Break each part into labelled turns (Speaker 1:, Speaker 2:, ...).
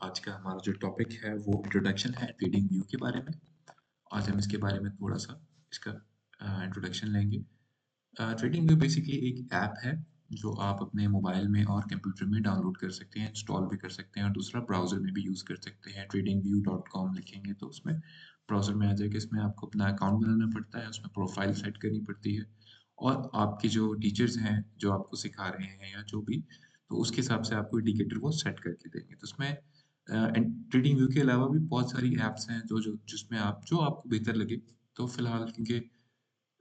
Speaker 1: आज का हमारा जो टॉपिक है वो इंट्रोडक्शन है ट्रेडिंग व्यू के बारे में। आज हम इसके बारे में थोड़ा सा इसका इंट्रोडक्शन लेंगे। ट्रेडिंग व्यू बेसिकली एक ऐप है जो आप अपने मोबाइल में और कंप्यूटर में डाउनलोड कर सकते हैं, इंस्टॉल भी कर सकते हैं और दूसरा ब्राउज़र में भी यूज़ कर सकते हैं। tradingview.com लिखेंगे तो उसमें ब्राउज़र में आ जाएगा। इसमें आपको अपना अकाउंट बनाना पड़ता है, उसमें प्रोफाइल सेट करनी पड़ती है और आपके जो टीचर्स हैं, जो आपको सिखा रहे हैं या जो भी, तो उसके हिसाब से आपको इंडिकेटर वो सेट करके देंगे। तो उसमें ट्रेडिंग व्यू के अलावा भी बहुत सारी ऐप्स हैं जो जो जिसमें आप जो आपको बेहतर लगे। तो फिलहाल क्योंकि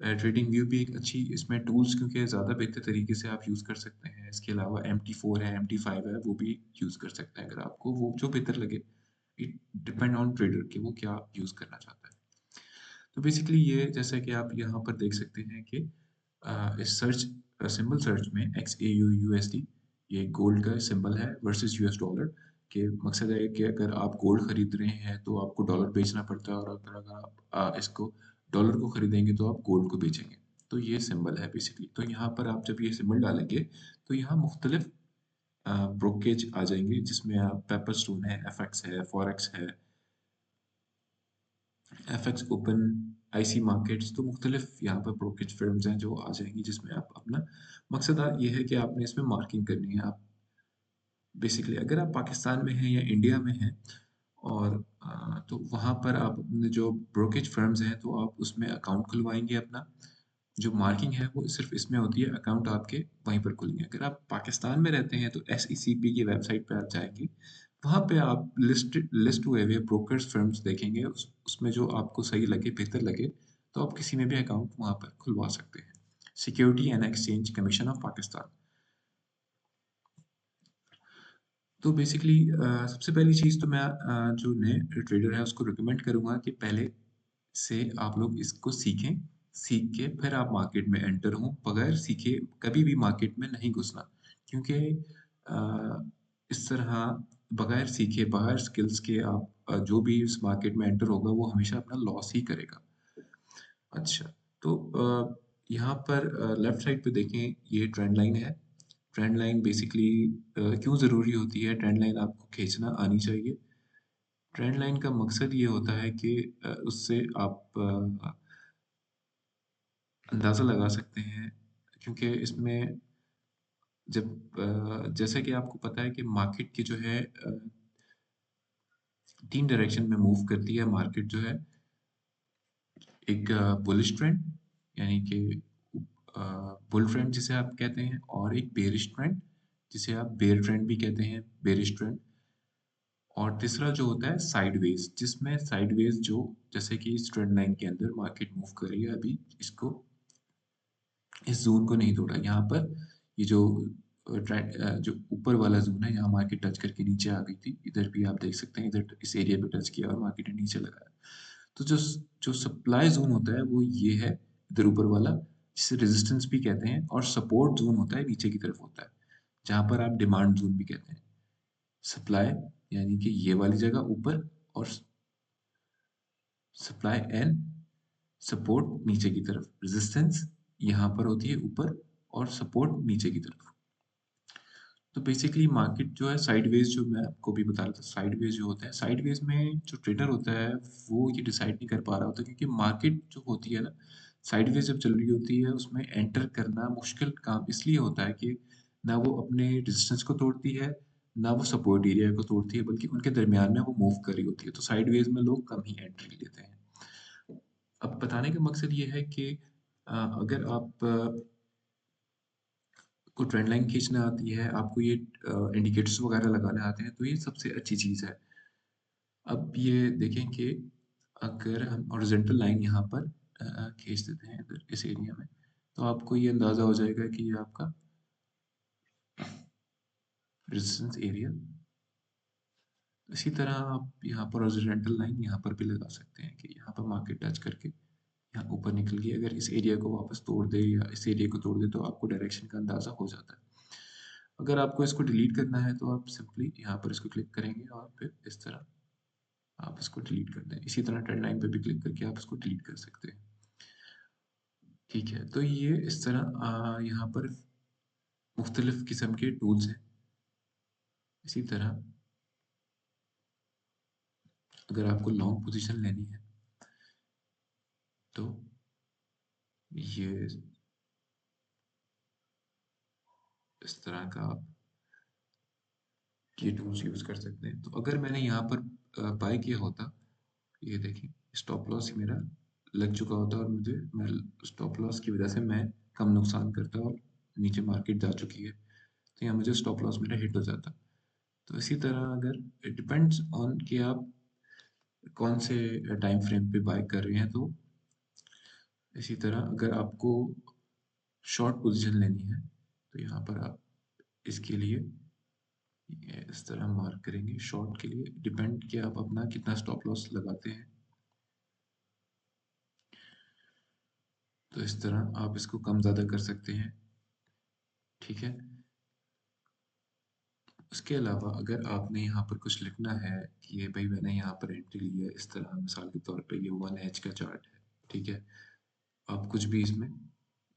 Speaker 1: ट्रेडिंग व्यू भी एक अच्छी इसमें टूल्स क्योंकि ज़्यादा बेहतर तरीके से आप यूज़ कर सकते हैं। इसके अलावा MT4 है, MT5 है, वो भी यूज़ कर सकते हैं अगर आपको वो जो बेहतर लगे। इट डिपेंड ऑन ट्रेडर कि वो क्या यूज़ करना चाहता है। तो बेसिकली ये जैसा कि आप यहाँ पर देख सकते हैं कि इस सिंबल सर्च में XAUUSD ये गोल्ड का सिंबल है वर्सेस यूएस डॉलर के मकसद है कि अगर आप गोल्ड खरीद रहे हैं तो आपको डॉलर बेचना पड़ता है और अगर आप इसको डॉलर को खरीदेंगे तो आप गोल्ड को बेचेंगे। तो ये सिंबल है बेसिकली। तो यहाँ पर आप जब ये सिंबल डालेंगे तो यहाँ मुख्तलिफ ब्रोकेज आ जाएंगे जिसमें आप पेपर स्टोन है, FX है, फॉरेक्स है, FX ओपन, IC मार्केट्स, तो मुख्तलिफ यहाँ पर ब्रोकेज फर्म्स हैं जो आ जाएंगी जिसमें आप अपना मकसद ये है कि आपने इसमें मार्किंग करनी है। आप बेसिकली अगर आप पाकिस्तान में हैं या इंडिया में हैं और तो वहाँ पर आप अपने जो ब्रोकेज फर्म्स हैं तो आप उसमें अकाउंट खुलवाएंगे अपना। जो मार्किंग है वो सिर्फ इसमें होती है, अकाउंट आपके वहीं पर खुलेंगे। अगर आप पाकिस्तान में रहते हैं तो SECP की वेबसाइट पे आप जाएंगे, वहाँ पे आप लिस्ट हुए हुए ब्रोकर्स फर्म्स देखेंगे, उसमें जो आपको सही लगे, बेहतर लगे, तो आप किसी में भी अकाउंट वहाँ पर खुलवा सकते हैं। Security and exchange commission of Pakistan. तो बेसिकली सबसे पहली चीज़ तो मैं जो नए ट्रेडर है उसको रिकमेंड करूँगा कि पहले से आप लोग इसको सीखें। सीख के फिर आप मार्केट में एंटर हों। बगैर सीखे कभी भी मार्केट में नहीं घुसना, क्योंकि इस तरह बगैर सीखे, बगैर स्किल्स के आप जो भी इस मार्केट में एंटर होगा वो हमेशा अपना लॉस ही करेगा। अच्छा, तो यहाँ पर लेफ्ट साइड पे देखें, ये ट्रेंड लाइन है। ट्रेंड लाइन बेसिकली क्यों ज़रूरी होती है? ट्रेंड लाइन आपको खींचना आनी चाहिए। ट्रेंड लाइन का मकसद ये होता है कि उससे आप अंदाज़ा लगा सकते हैं, क्योंकि इसमें जब जैसा कि आपको पता है कि मार्केट की जो है 3 डायरेक्शन में मूव करती है मार्केट जो है। एक बुलिश ट्रेंड यानी कि बुल ट्रेंड जिसे आप कहते हैं, और एक बेरिश ट्रेंड जिसे आप बेयर ट्रेंड भी कहते हैं, बेरिश ट्रेंड। और तीसरा जो होता है साइडवेज, जिसमें साइडवेज जो जैसे कि इस ट्रेंड लाइन के अंदर मार्केट मूव कर रही है अभी, इसको इस जोन को नहीं तोड़ा। यहाँ पर ये जो ट्रेंड जो ऊपर वाला जोन है, यहाँ मार्केट टच करके नीचे आ गई थी। इधर भी आप देख सकते हैं, इधर इस एरिया पे टच किया और मार्केट ने नीचे लगाया। तो जो जो सप्लाई जोन होता है वो ये है, इधर ऊपर वाला, जिसे रेजिस्टेंस भी कहते हैं, और सपोर्ट जोन होता है नीचे की तरफ होता है, जहाँ पर आप डिमांड जोन भी कहते हैं। सप्लाई यानी कि ये वाली जगह ऊपर, और सप्लाई एंड सपोर्ट नीचे की तरफ। रेजिस्टेंस यहाँ पर होती है ऊपर और सपोर्ट नीचे की तरफ। तो बेसिकली मार्केट जो है साइडवेज, जो मैं आपको भी बता रहा था, साइडवेज जो होता है, साइडवेज में जो ट्रेडर होता है वो ये डिसाइड नहीं कर पा रहा होता, क्योंकि मार्केट जो होती है ना, साइडवेज जब चल रही होती है उसमें एंटर करना मुश्किल काम इसलिए होता है कि ना वो अपने रेजिस्टेंस को तोड़ती है, ना वो सपोर्ट एरिया को तोड़ती है, बल्कि उनके दरमियान में वो मूव कर रही होती है। तो साइडवेज में लोग कम ही एंट्री लेते हैं। अब बताने का मकसद ये है कि अगर आप को ट्रेंड लाइन खींचना आती है, आपको ये इंडिकेटर्स वगैरह लगाने आते हैं, तो ये सबसे अच्छी चीज़ है। अब ये देखें कि अगर हम हॉरिजॉन्टल लाइन यहाँ पर खींच देते हैं इधर इस एरिया में, तो आपको ये अंदाज़ा हो जाएगा कि ये आपका रेजिस्टेंस एरिया। इसी तरह आप यहाँ पर हॉरिजॉन्टल लाइन यहाँ पर भी लगा सकते हैं कि यहाँ पर मार्केट टच करके यहाँ ऊपर निकल गई, अगर इस एरिया को वापस तोड़ दे या इस एरिया को तोड़ दे तो आपको डायरेक्शन का अंदाज़ा हो जाता है। अगर आपको इसको डिलीट करना है तो आप सिंपली यहाँ पर इसको क्लिक करेंगे और फिर इस तरह आप इसको डिलीट कर दें। इसी तरह ट्रेंड लाइन पे भी क्लिक करके आप इसको डिलीट कर सकते हैं। ठीक है, तो ये इस तरह यहाँ पर मुख्तलिफ किस्म के टूल्स हैं। इसी तरह अगर आपको लॉन्ग पोजीशन लेनी है तो ये इस तरह का आप ये टूल्स यूज़ कर सकते हैं। तो अगर मैंने यहाँ पर बाय किया होता, ये देखिए स्टॉप लॉस मेरा लग चुका होता और मुझे मैं स्टॉप लॉस की वजह से मैं कम नुकसान करता और नीचे मार्केट जा चुकी है, तो यहाँ मुझे स्टॉप लॉस मेरा हिट हो जाता। तो इसी तरह अगर इट डिपेंड्स ऑन कि आप कौन से टाइम फ्रेम पे बाय कर रहे हैं। तो इसी तरह अगर आपको शॉर्ट पोजीशन लेनी है तो यहाँ पर आप इसके लिए ये इस तरह मार्क करेंगे। शॉर्ट के लिए डिपेंड कि आप अपना कितना स्टॉप लॉस लगाते हैं। तो इस तरह आप इसको कम ज़्यादा कर सकते हैं, ठीक है। उसके अलावा अगर आपने यहाँ पर कुछ लिखना है कि ये भाई मैंने यहाँ पर एंट्री ली है, इस तरह मिसाल के तौर पे ये 1H का चार्ट है, ठीक है। आप कुछ भी इसमें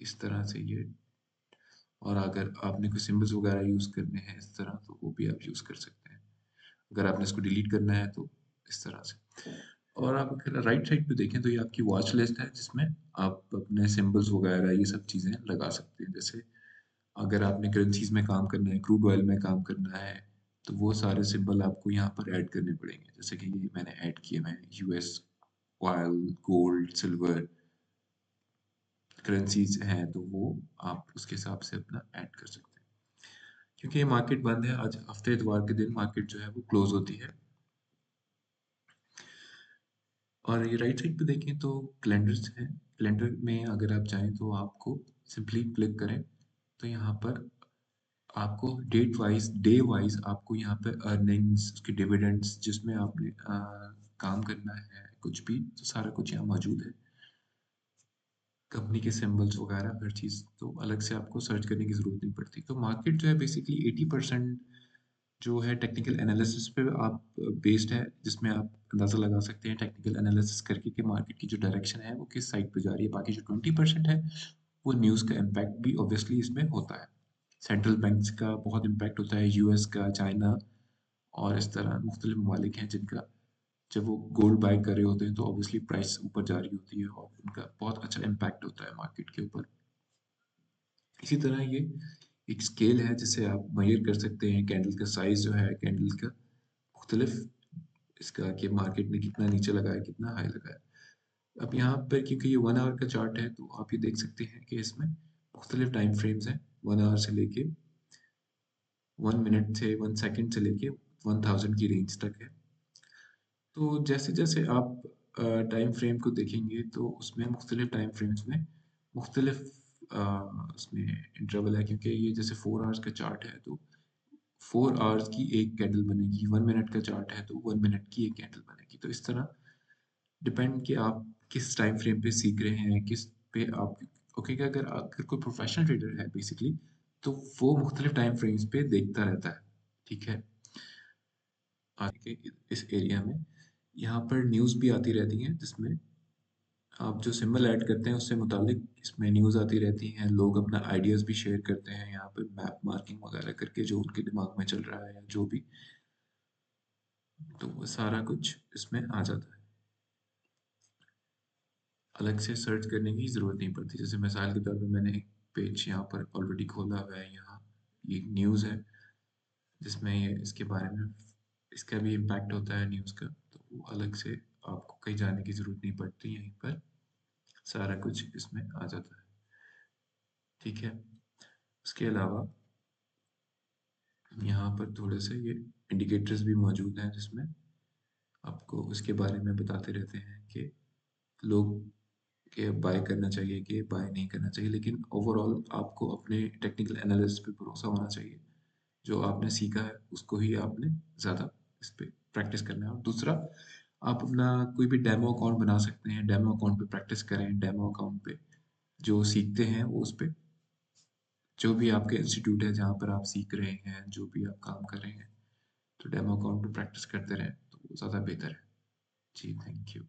Speaker 1: इस तरह से ये, और अगर आपने कोई सिंबल्स वगैरह यूज़ करने हैं इस तरह, तो वो भी आप यूज़ कर सकते हैं। अगर आपने इसको डिलीट करना है तो इस तरह से। और आप अगर राइट साइड पे देखें तो ये आपकी वॉच लिस्ट है जिसमें आप अपने सिंबल्स वगैरह ये सब चीज़ें लगा सकते हैं। जैसे अगर आपने करेंसीज में काम करना है, क्रूड ऑयल में काम करना है, तो वो सारे सिंबल आपको यहाँ पर ऐड करने पड़ेंगे। जैसे कि ये मैंने ऐड किए, मैं US oil, gold, silver currencies हैं, तो वो आप उसके हिसाब से अपना ऐड कर सकते हैं। क्योंकि ये मार्केट बंद है, आज हफ्ते इतवार के दिन मार्केट जो है वो क्लोज होती है। और ये राइट साइड पे देखें तो कैलेंडर्स हैं। कैलेंडर में अगर आप चाहें तो आपको सिंपली क्लिक करें, तो यहाँ पर आपको डेट वाइज, डे वाइज आपको यहाँ पे अर्निंग्स, उसके डिविडेंड्स, जिसमें आपने काम करना है कुछ भी, तो सारा कुछ यहाँ मौजूद है। कंपनी के सिंबल्स वगैरह हर चीज़, तो अलग से आपको सर्च करने की ज़रूरत नहीं पड़ती। तो मार्केट जो है बेसिकली 80% जो है टेक्निकल एनालिसिस पे आप बेस्ड है, जिसमें आप अंदाज़ा लगा सकते हैं टेक्निकल एनालिसिस करके कि मार्केट की जो डायरेक्शन है वो किस साइड पे जा रही है। बाकी जो 20% है वो न्यूज़ का इम्पैक्ट भी ऑब्वियसली इसमें होता है। सेंट्रल बैंक्स का बहुत इम्पैक्ट होता है, यूएस का, चाइना और इस तरह मुख्तलिफ ममालिक हैं जिनका जब वो गोल्ड बाय कर रहे होते हैं तो ऑब्वियसली प्राइस ऊपर जा रही होती है और उनका बहुत अच्छा इम्पैक्ट होता है मार्केट के ऊपर। इसी तरह ये एक स्केल है जिसे आप मेजर कर सकते हैं कैंडल का साइज जो है, कैंडल का मुख्तलिफ इसका कि मार्केट ने कितना नीचे लगाया, कितना हाई लगाया। अब यहाँ पर क्योंकि ये 1 आवर का चार्ट है तो आप ये देख सकते हैं कि इसमें मुख्तलिफ टाइम फ्रेम्स हैं। 1 आवर से लेके 1 मिनट से 1 सेकेंड से लेके 1000 की रेंज तक है। तो जैसे जैसे आप टाइम फ्रेम को देखेंगे तो उसमें मुख्तलिफ टाइम फ्रेम्स में मुख्तलिफ उसमें इंटरवल है। क्योंकि ये जैसे 4 आवर्स का चार्ट है तो 4 आवर्स की एक कैंडल बनेगी, 1 मिनट का चार्ट है तो 1 मिनट की एक कैंडल बनेगी। तो इस तरह डिपेंड कि आप किस टाइम फ्रेम पे सीख रहे हैं, किस पे आप ओके। कि अगर अगर कोई प्रोफेशनल ट्रेडर है बेसिकली, तो वो मुख्तलिफ टाइम फ्रेम्स पे देखता रहता है, ठीक है। आगे के इस एरिया में यहाँ पर न्यूज़ भी आती रहती हैं जिसमें आप जो सिंबल ऐड करते हैं उससे मुतालिक इसमें न्यूज़ आती रहती हैं। लोग अपना आइडियाज़ भी शेयर करते हैं यहाँ पर मैप मार्किंग वगैरह करके, जो उनके दिमाग में चल रहा है या जो भी, तो वो सारा कुछ इसमें आ जाता है। अलग से सर्च करने की ज़रूरत नहीं पड़ती। जैसे मिसाल के तौर पे मैंने एक पेज यहाँ पर ऑलरेडी खोला हुआ है, यहाँ ये न्यूज़ है जिसमें ये इसके बारे में इसका भी इम्पैक्ट होता है न्यूज़ का। तो वो अलग से आपको कहीं जाने की ज़रूरत नहीं पड़ती, यहीं पर सारा कुछ इसमें आ जाता है, ठीक है। उसके अलावा यहाँ पर थोड़े से ये इंडिकेटर्स भी मौजूद हैं जिसमें आपको उसके बारे में बताते रहते हैं कि लोग के बाय करना चाहिए कि बाय नहीं करना चाहिए। लेकिन ओवरऑल आपको अपने टेक्निकल एनालिसिस पे भरोसा होना चाहिए। जो आपने सीखा है उसको ही आपने ज़्यादा इस पे प्रैक्टिस करना है। और दूसरा, आप अपना कोई भी डेमो अकाउंट बना सकते हैं, डेमो अकाउंट पे प्रैक्टिस करें। डेमो अकाउंट पे जो सीखते हैं वो उस पे, जो भी आपके इंस्टीट्यूट है जहाँ पर आप सीख रहे हैं, जो भी आप काम कर रहे हैं, तो डेमो अकाउंट पे प्रैक्टिस करते रहें तो वो ज़्यादा बेहतर है। जी, थैंक यू।